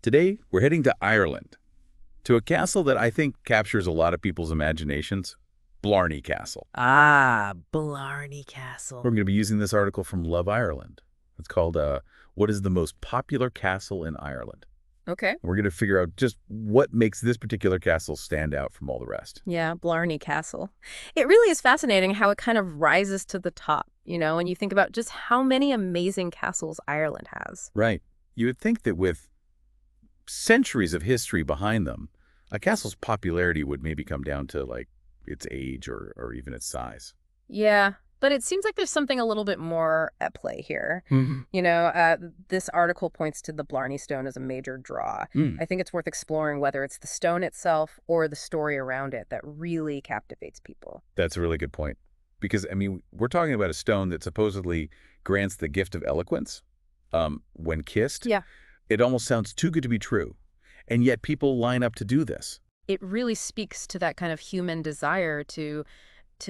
Today, we're heading to Ireland, to a castle that I think captures a lot of people's imaginations, Blarney Castle. Ah, Blarney We're Castle. going to be using this article from Love Ireland. It's called, What is the Most Popular Castle in Ireland? Okay. We're going to figure out just what makes this particular castle stand out from all the rest. Yeah, Blarney Castle. It really is fascinating how it kind of rises to the top, and you think about just how many amazing castles Ireland has. Right. You would think that with centuries of history behind them, a castle's popularity would maybe come down to, like, its age or even its size. Yeah, but it seems like there's something a little bit more at play here. Hmm. This article points to the Blarney Stone as a major draw. Mm. I think it's worth exploring whether it's the stone itself or the story around it that really captivates people. That's a really good point. Because, I mean, we're talking about a stone that supposedly grants the gift of eloquence when kissed. Yeah. It almost sounds too good to be true. And yet people line up to do this. It really speaks to that kind of human desire to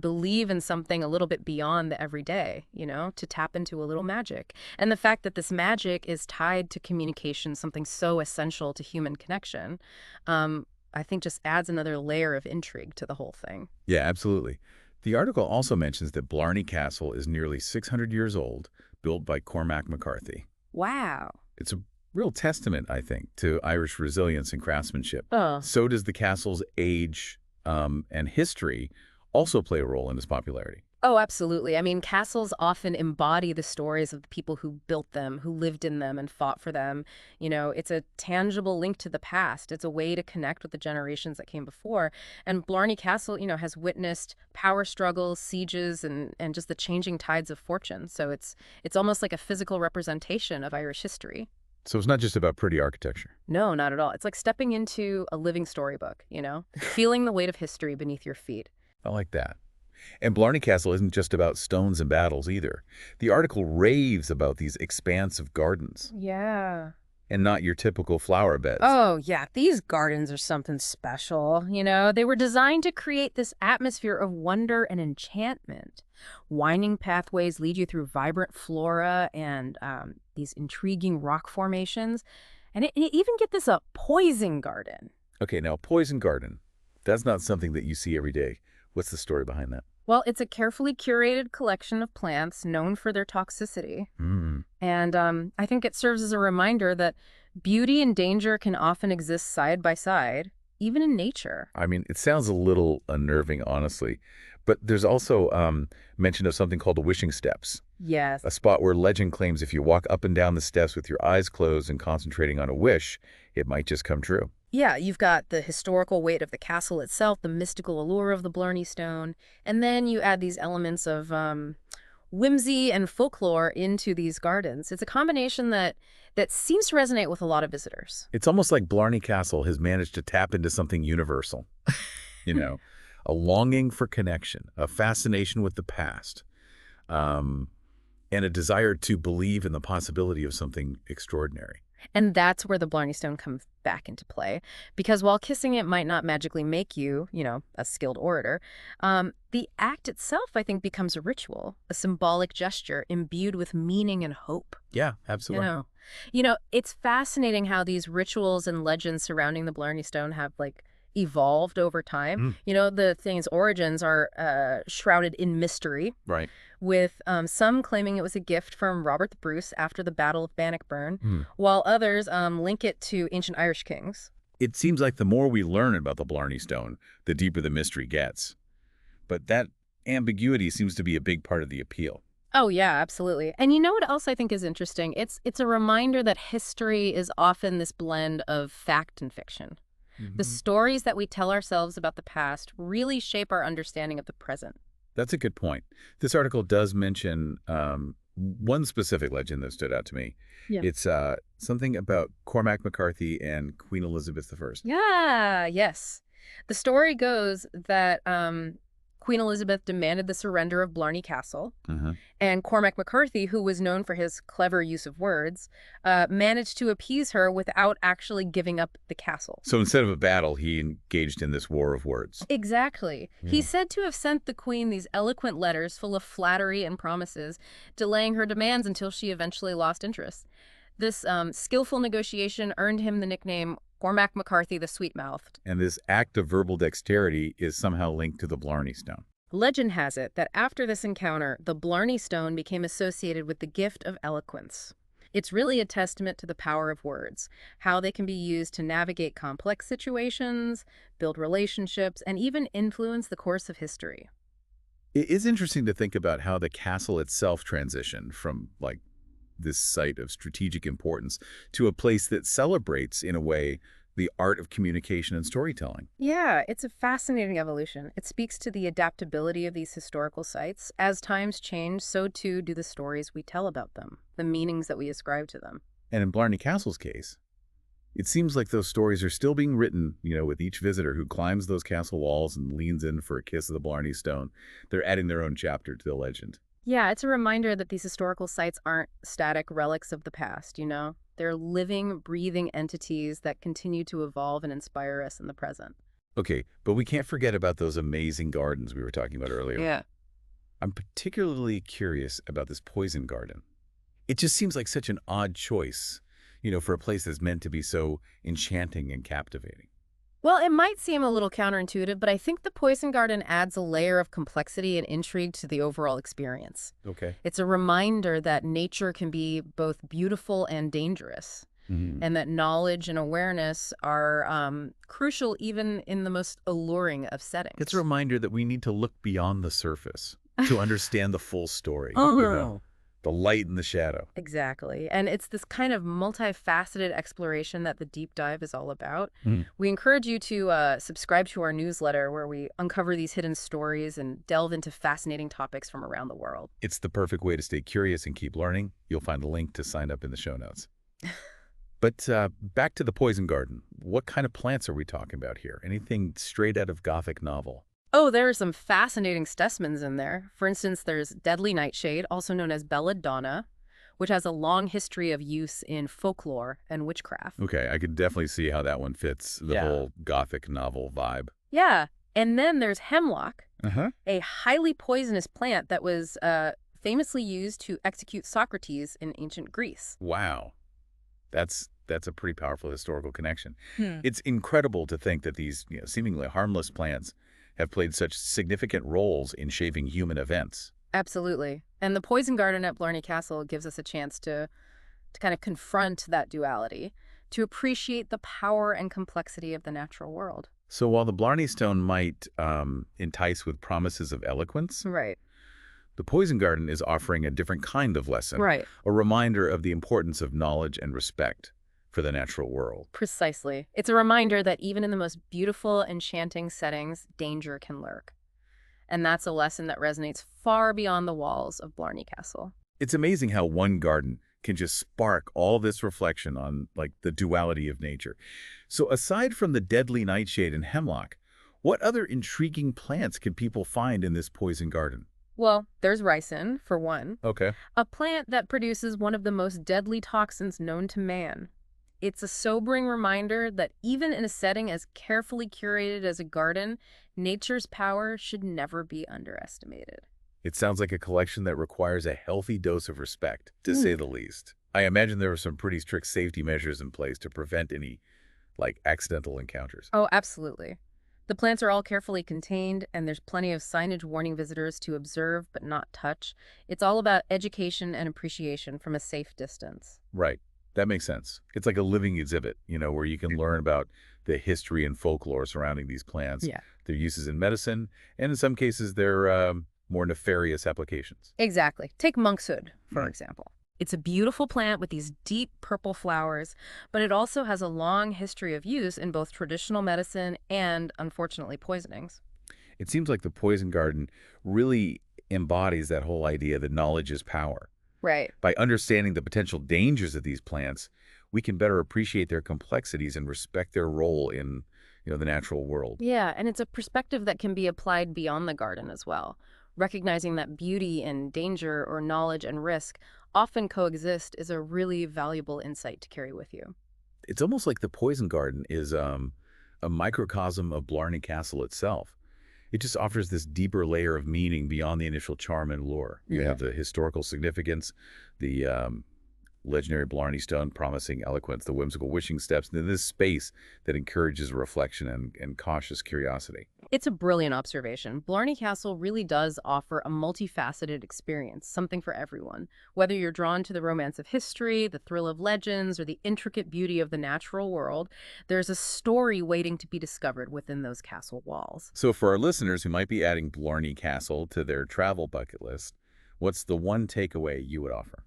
believe in something a little bit beyond the everyday, to tap into a little magic. And the fact that this magic is tied to communication, something so essential to human connection, I think just adds another layer of intrigue to the whole thing. Yeah, absolutely. The article also mentions that Blarney Castle is nearly 600 years old, built by Cormac McCarthy. Wow. It's a real testament, I think, to Irish resilience and craftsmanship. Oh, So does the castle's age and history also play a role in its popularity. oh, absolutely. I mean, castles often embody the stories of the people who built them, who lived in them and fought for them. It's a tangible link to the past. It's a way to connect with the generations that came before. And Blarney Castle, has witnessed power struggles, sieges, and just the changing tides of fortune. So it's almost like a physical representation of Irish history. So it's not just about pretty architecture. No, not at all. It's like stepping into a living storybook, feeling the weight of history beneath your feet. I like that. And Blarney Castle isn't just about stones and battles either. The article raves about these expansive gardens Yeah. and not your typical flower beds. Oh, yeah, these gardens are something special. They were designed to create this atmosphere of wonder and enchantment. Winding pathways lead you through vibrant flora and these intriguing rock formations. And it even get this a poison garden. Okay, now poison garden. That's not something that you see every day. What's the story behind that? Well, it's a carefully curated collection of plants known for their toxicity. Hmm. And I think it serves as a reminder that beauty and danger can often exist side by side, even in nature. I mean, it sounds a little unnerving, honestly. But there's also mention of something called the wishing steps, Yes. a spot where legend claims if you walk up and down the steps with your eyes closed and concentrating on a wish, it might just come true. Yeah, you've got the historical weight of the castle itself, the mystical allure of the Blarney Stone, and then you add these elements of whimsy and folklore into these gardens. It's a combination that seems to resonate with a lot of visitors. It's almost like Blarney Castle has managed to tap into something universal, you know, a longing for connection, a fascination with the past, and a desire to believe in the possibility of something extraordinary. And that's where the Blarney Stone comes back into play. Because while kissing it might not magically make you, a skilled orator, the act itself, I think, becomes a ritual, a symbolic gesture imbued with meaning and hope. Yeah, You absolutely. know, it's fascinating how these rituals and legends surrounding the Blarney Stone have, like, evolved over time. Mm, The thing's origins are shrouded in mystery, right. with some claiming it was a gift from Robert the Bruce after the Battle of Bannockburn, Mm. while others link it to ancient Irish kings. It seems like the more we learn about the Blarney Stone, the deeper the mystery gets. But that ambiguity seems to be a big part of the appeal. Oh, yeah, absolutely. And you know what else I think is interesting? It's a reminder that history is often this blend of fact and fiction. The Mhm. stories that we tell ourselves about the past really shape our understanding of the present. That's a good point. This article does mention one specific legend that stood out to me. Yeah. It's something about Cormac McCarthy and Queen Elizabeth I. Yeah, yes. The story goes that Queen Elizabeth demanded the surrender of Blarney Castle, Uh-huh. and Cormac McCarthy, who was known for his clever use of words, managed to appease her without actually giving up the castle. So instead of a battle, he engaged in this war of words. Exactly. Yeah. He's said to have sent the queen these eloquent letters full of flattery and promises, delaying her demands until she eventually lost interest. This skillful negotiation earned him the nickname Cormac McCarthy the Sweet-Mouthed. And this act of verbal dexterity is somehow linked to the Blarney Stone. Legend has it that after this encounter, the Blarney Stone became associated with the gift of eloquence. It's really a testament to the power of words, how they can be used to navigate complex situations, build relationships, and even influence the course of history. It is interesting to think about how the castle itself transitioned from, like, this site of strategic importance to a place that celebrates, in a way, the art of communication and storytelling. Yeah, it's a fascinating evolution. It speaks to the adaptability of these historical sites. As times change, so too do the stories we tell about them, the meanings that we ascribe to them. And in Blarney Castle's case, it seems like those stories are still being written, with each visitor who climbs those castle walls and leans in for a kiss of the Blarney Stone. They're adding their own chapter to the legend. Yeah, it's a reminder that these historical sites aren't static relics of the past, They're living, breathing entities that continue to evolve and inspire us in the present. Okay, but we can't forget about those amazing gardens we were talking about earlier. Yeah. I'm particularly curious about this poison garden. It just seems like such an odd choice, for a place that's meant to be so enchanting and captivating. Well, it might seem a little counterintuitive, but I think the poison garden adds a layer of complexity and intrigue to the overall experience. Okay. It's a reminder that nature can be both beautiful and dangerous, Hmm. and that knowledge and awareness are crucial even in the most alluring of It's a settings. reminder that we need to look beyond the surface to understand the full story. Oh. The light and the shadow. Exactly. And it's this kind of multifaceted exploration that the deep dive is all about. Mhm. We encourage you to subscribe to our newsletter where we uncover these hidden stories and delve into fascinating topics from around the world. It's the perfect way to stay curious and keep learning. You'll find a link to sign up in the show notes. But back to the poison garden. What kind of plants are we talking about here? Anything straight out of Gothic novel? Oh, there are some fascinating specimens in there. For instance, there's deadly nightshade, also known as belladonna, which has a long history of use in folklore and witchcraft. Okay, I could definitely see how that one fits the Yeah. whole Gothic novel vibe. Yeah. And then there's hemlock, Uh-huh. a highly poisonous plant that was famously used to execute Socrates in ancient Greece. Wow. That's a pretty powerful historical connection. Hmm. It's incredible to think that these, seemingly harmless plants have played such significant roles in shaping human events. Absolutely. And the poison garden at Blarney Castle gives us a chance to kind of confront that duality, to appreciate the power and complexity of the natural world. So while the Blarney Stone might entice with promises of eloquence, Right. the Poison Garden is offering a different kind of lesson, Right. a reminder of the importance of knowledge and respect for the natural world. Precisely. It's a reminder that even in the most beautiful, enchanting settings, danger can lurk. And that's a lesson that resonates far beyond the walls of Blarney Castle. It's amazing how one garden can just spark all this reflection on, like, the duality of nature. So aside from the deadly nightshade and hemlock, what other intriguing plants can people find in this poison garden? Well, there's ricin, for one, Okay. a plant that produces one of the most deadly toxins known to man. It's a sobering reminder that even in a setting as carefully curated as a garden, nature's power should never be underestimated. It sounds like a collection that requires a healthy dose of respect, to say the least. I imagine there are some pretty strict safety measures in place to prevent any, like, accidental encounters. Oh, absolutely. The plants are all carefully contained, and there's plenty of signage warning visitors to observe but not touch. It's all about education and appreciation from a safe distance. Right. That makes sense. It's like a living exhibit, where you can learn about the history and folklore surrounding these plants, Yeah. their uses in medicine, and in some cases, their more nefarious applications. Exactly. Take monkshood, for Mm. example. It's a beautiful plant with these deep purple flowers, but it also has a long history of use in both traditional medicine and, unfortunately, poisonings. It seems like the poison garden really embodies that whole idea that knowledge is power. Right. By understanding the potential dangers of these plants, we can better appreciate their complexities and respect their role in, the natural world. Yeah, and it's a perspective that can be applied beyond the garden as well, recognizing that beauty and danger or knowledge and risk often coexist is a really valuable insight to carry with you. It's almost like the poison garden is a microcosm of Blarney Castle itself. It just offers this deeper layer of meaning beyond the initial charm and lure. You Yeah. have the historical significance, the legendary Blarney Stone, promising eloquence, the whimsical wishing steps, and then this space that encourages reflection and cautious curiosity. It's a brilliant observation. Blarney Castle really does offer a multifaceted experience, something for everyone. Whether you're drawn to the romance of history, the thrill of legends, or the intricate beauty of the natural world, there's a story waiting to be discovered within those castle walls. So for our listeners who might be adding Blarney Castle to their travel bucket list, what's the one takeaway you would offer?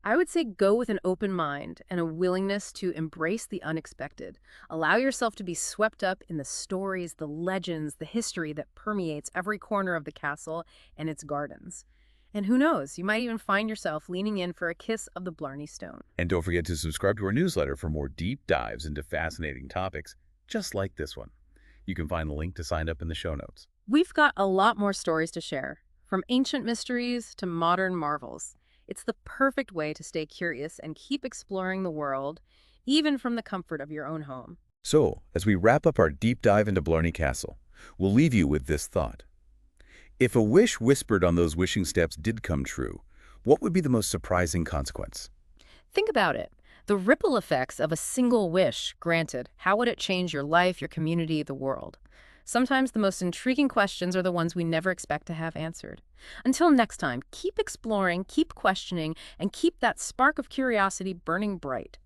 I would say go with an open mind and a willingness to embrace the unexpected. Allow yourself to be swept up in the stories, the legends, the history that permeates every corner of the castle and its gardens. And who knows, you might even find yourself leaning in for a kiss of the Blarney Stone. And don't forget to subscribe to our newsletter for more deep dives into fascinating topics, just like this one. You can find the link to sign up in the show notes. We've got a lot more stories to share, from ancient mysteries to modern marvels. It's the perfect way to stay curious and keep exploring the world, even from the comfort of your own home. So, as we wrap up our deep dive into Blarney Castle, we'll leave you with this thought. If a wish whispered on those wishing steps did come true, what would be the most surprising consequence? Think about it. The ripple effects of a single wish granted, how would it change your life, your community, the world? Sometimes the most intriguing questions are the ones we never expect to have answered. Until next time, keep exploring, keep questioning, and keep that spark of curiosity burning bright.